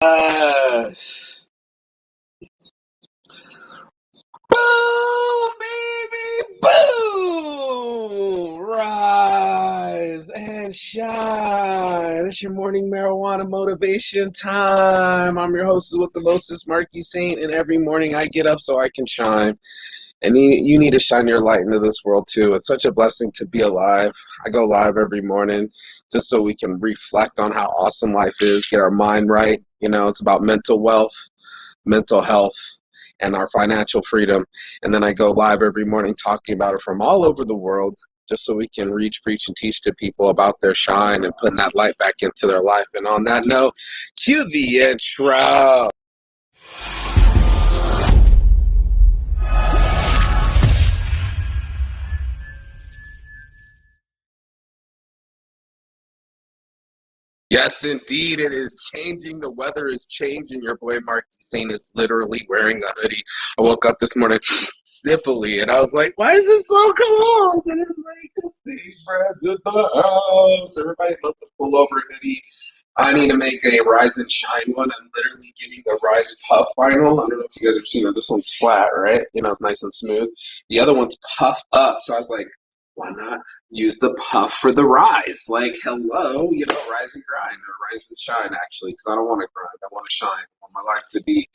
Yes. Boom, baby, boom! Rise and shine. It's your morning marijuana motivation time. I'm your hostess with the mostest, Marky Saint, and every morning I get up so I can shine. And you need to shine your light into this world too. It's such a blessing to be alive. I go live every morning just so we can reflect on how awesome life is, get our mind right. It's about mental wealth, mental health, and our financial freedom. And then I go live every morning talking about it from all over the world just so we can reach, preach, and teach to people about their shine and putting that light back into their life. And on that note, cue the intro. Yes, indeed, it is changing. The weather is changing. Your boy Mark Saint is literally wearing a hoodie. I woke up this morning sniffly, and I was like, "Why is it so cold?" And it's like, "The stage friends in the house." Everybody loves the pullover hoodie. I need to make a Rise and Shine one. I'm literally getting the Rise Puff vinyl. I don't know if you guys have seen it. This one's flat, right? It's nice and smooth. The other one's puff up. So I was like, why not use the puff for the rise? Like, hello, rise and grind, or rise and shine, actually, because I don't want to grind. I want to shine. I want my life to be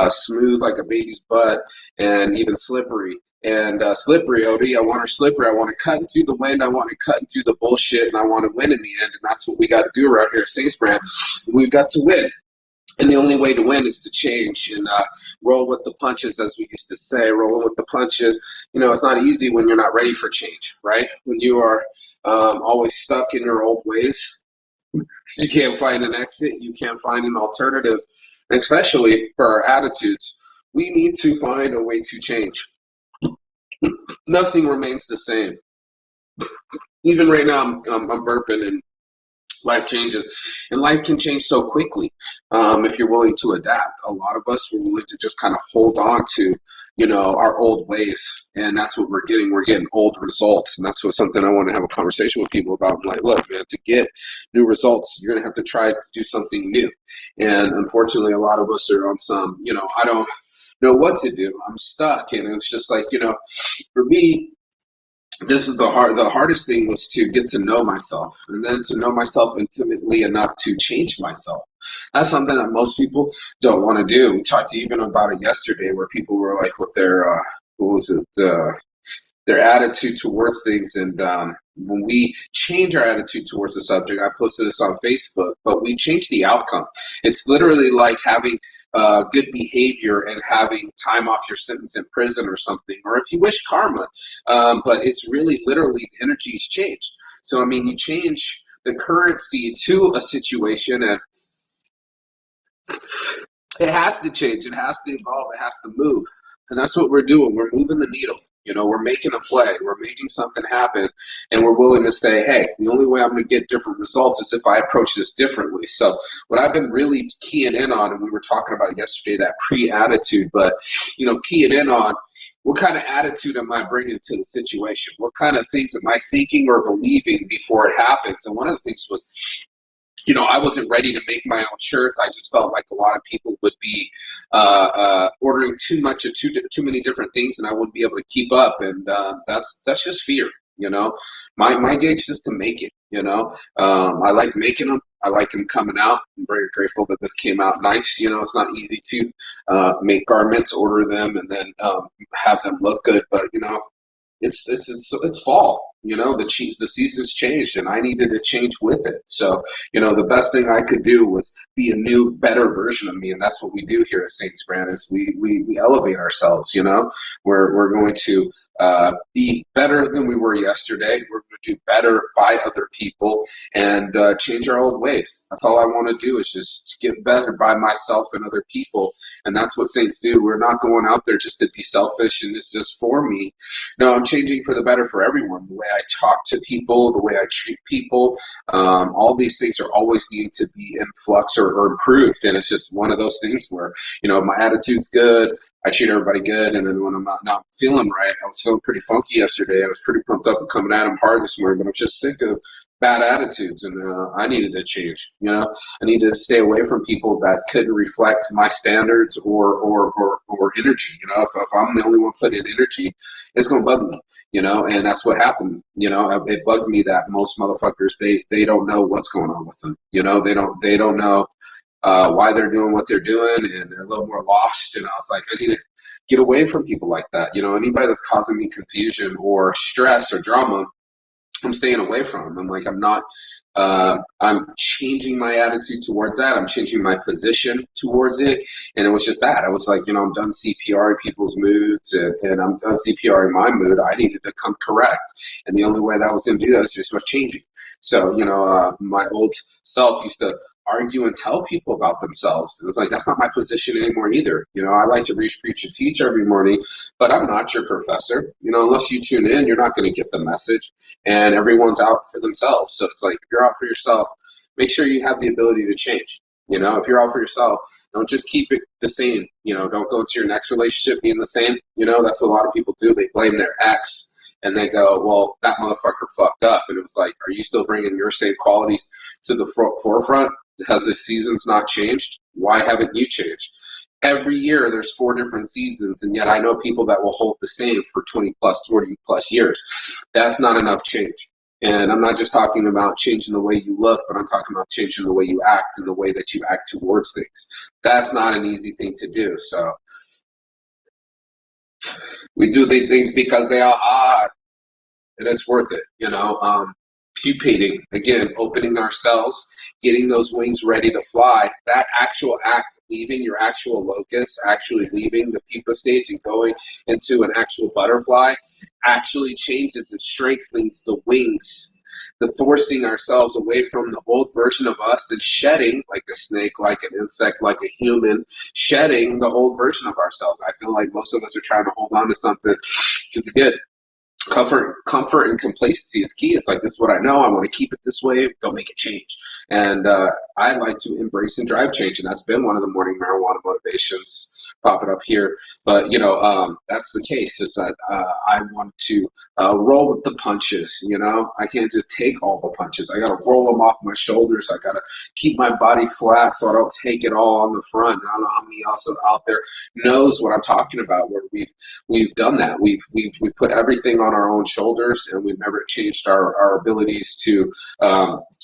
smooth like a baby's butt and even slippery. And slippery, Odie, I want her slippery. I want to cut through the wind. I want to cut through the bullshit, and I want to win in the end. And that's what we got to do right here at Saints Brand. We've got to win. And the only way to win is to change and roll with the punches, as we used to say. Rolling with the punches. It's not easy when you're not ready for change, right? When you are always stuck in your old ways, you can't find an exit. You can't find an alternative, and especially for our attitudes. We need to find a way to change. Nothing remains the same. Even right now, I'm burping and life changes, and life can change so quickly if you're willing to adapt. A lot of us were willing to just kind of hold on to our old ways, and that's what we're getting old results. And that's what something I want to have a conversation with people about. I'm like, look, man, to get new results, you're gonna have to try to do something new. And unfortunately, a lot of us are on some, I don't know what to do, I'm stuck. And it's just like, for me, this is the hardest thing was to get to know myself, and then to know myself intimately enough to change myself. That's something that most people don't want to do. We talked even about it yesterday, where people were like with their what was it, their attitude towards things. And when we change our attitude towards the subject, I posted this on Facebook, but we change the outcome. It's literally like having good behavior and having time off your sentence in prison or something, or if you wish, karma. But it's really literally the energy's changed. So, I mean, you change the currency to a situation, and it has to change. It has to evolve. It has to move. And that's what we're doing. We're moving the needle. We're making a play. We're making something happen. And we're willing to say, hey, the only way I'm going to get different results is if I approach this differently. So what I've been really keying in on, and we were talking about it yesterday, that pre-attitude, but, keying in on what kind of attitude am I bringing to the situation? What kind of things am I thinking or believing before it happens? And one of the things was, I wasn't ready to make my own shirts. I just felt like a lot of people would be ordering too much of too many different things, and I wouldn't be able to keep up. And that's just fear. My gig's just to make it. I like making them. I like them coming out. I'm very grateful that this came out nice. It's not easy to make garments, order them, and then have them look good. But it's fall. The season's changed, and I needed to change with it. So, the best thing I could do was be a new, better version of me, and that's what we do here at Saints Brand. Is we elevate ourselves. We're going to be better than we were yesterday. We're going to do better by other people and change our old ways. That's all I want to do, is just get better by myself and other people, and that's what Saints do. We're not going out there just to be selfish and it's just for me. No, I'm changing for the better for everyone. The way I talk to people, the way I treat people, all these things are always needing to be in flux or improved. And it's just one of those things where, my attitude's good, I treat everybody good, and then when I'm not feeling right, I was feeling pretty funky yesterday. I was pretty pumped up and coming at them hard this morning, but I'm just sick of bad attitudes, and I needed to change. I needed to stay away from people that couldn't reflect my standards or energy. If I'm the only one putting in energy, it's gonna bug me. And that's what happened. It bugged me that most motherfuckers, they don't know what's going on with them. They don't know why they're doing what they're doing, and they're a little more lost. And I was like, I need to get away from people like that. Anybody that's causing me confusion or stress or drama, I'm staying away from them. I'm like, I'm not, I'm changing my attitude towards that. I'm changing my position towards it. And it was just that. I was like, I'm done CPRing people's moods, and I'm done CPRing my mood. I needed to come correct. And the only way that I was going to do that is just by changing. So, my old self used to argue and tell people about themselves. It was like, that's not my position anymore either. I like to reach, preach, and teach every morning, but I'm not your professor. Unless you tune in, you're not going to get the message. And everyone's out for themselves. So it's like, if you're out for yourself, make sure you have the ability to change. If you're out for yourself, don't just keep it the same. Don't go into your next relationship being the same. That's what a lot of people do. They blame their ex and they go, well, that motherfucker fucked up. And it was like, are you still bringing your same qualities to the forefront? Has the seasons not changed? Why haven't you changed? Every year there's 4 different seasons, and yet I know people that will hold the same for 20 plus, 40 plus years. That's not enough change. And I'm not just talking about changing the way you look, but I'm talking about changing the way you act and the way that you act towards things. That's not an easy thing to do. So we do these things because they are hard, and it's worth it. Pupating, again, opening ourselves, getting those wings ready to fly. That actual act, leaving your actual locus, actually leaving the pupa stage and going into an actual butterfly, actually changes and strengthens the wings. The forcing ourselves away from the old version of us and shedding, like a snake, like an insect, like a human, shedding the old version of ourselves. I feel like most of us are trying to hold on to something because, again, comfort and complacency is key. It's like, this is what I know. I want to keep it this way. Don't make it change. And I like to embrace and drive change. And that's been one of the morning marijuana motivations. Pop it up here. But, that's the case, is that I want to roll with the punches. I can't just take all the punches. I got to roll them off my shoulders. I got to keep my body flat so I don't take it all on the front. And I don't know how many else out there knows what I'm talking about, where we've done that. We've put everything on our own shoulders, and we've never changed our abilities to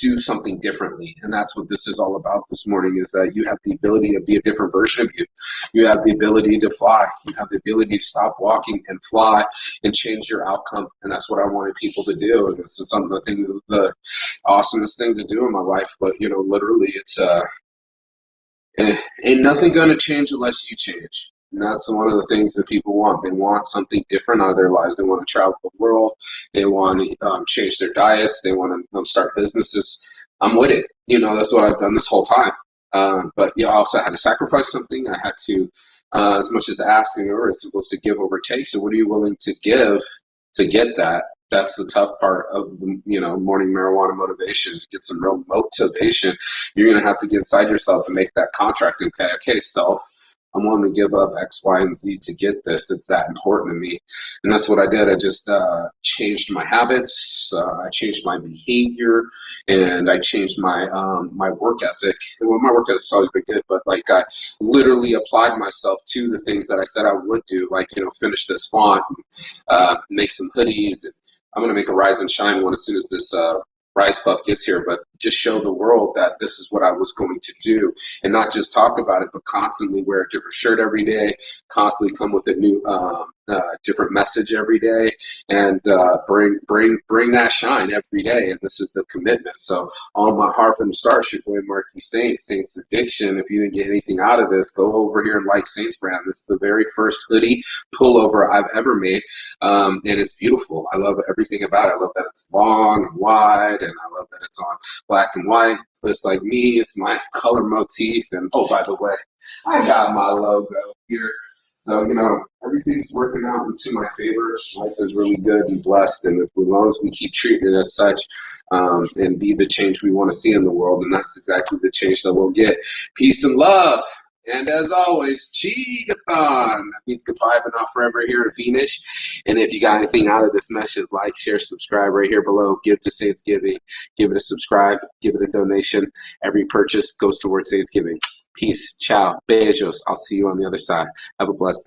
do something differently. And that's what this is all about this morning, is that you have the ability to be a different version of you. You have the ability to fly. You have the ability to stop walking and fly and change your outcome. And that's what I wanted people to do. And this is something, I think, the awesomest thing to do in my life. But, literally, it's ain't nothing going to change unless you change. And that's one of the things that people want. They want something different out of their lives. They want to travel the world. They want to change their diets. They want to start businesses. I'm with it. That's what I've done this whole time. But I also had to sacrifice something. I had to, as much as asking, or is supposed to give over take. So what are you willing to give to get that? That's the tough part of the, morning marijuana motivation. To get some real motivation, you're going to have to get inside yourself and make that contract. Okay, self, I'm willing to give up X, Y, and Z to get this. It's that important to me. And that's what I did. I just changed my habits. I changed my behavior, and I changed my my work ethic. Well, my work ethic's always been good, but like, I literally applied myself to the things that I said I would do, like, finish this font, make some hoodies. And I'm going to make a Rise and Shine one as soon as this Rise Puff gets here, but just show the world that this is what I was going to do, and not just talk about it, but constantly wear a different shirt every day, constantly come with a new different message every day, and bring that shine every day. And this is the commitment. So on my heart from the start, your boy Marky Saints Addiction. If you didn't get anything out of this, go over here and like Saints brand. This is the very first hoodie pullover I've ever made, and it's beautiful. I love everything about it. I love that it's long and wide, and I love that it's on black and white. Just like me, it's my color motif. And oh, by the way, I got my logo here. So, everything's working out into my favor. Life is really good and blessed. And as long as we keep treating it as such, and be the change we want to see in the world, and that's exactly the change that we'll get. Peace and love. And as always, Cheekathon. That means goodbye, but not forever here in Phoenix. And if you got anything out of this message, like, share, subscribe right here below. Give to Saints Giving. Give it a subscribe. Give it a donation. Every purchase goes towards Saints Giving. Peace. Ciao. Beijos. I'll see you on the other side. Have a blessed day.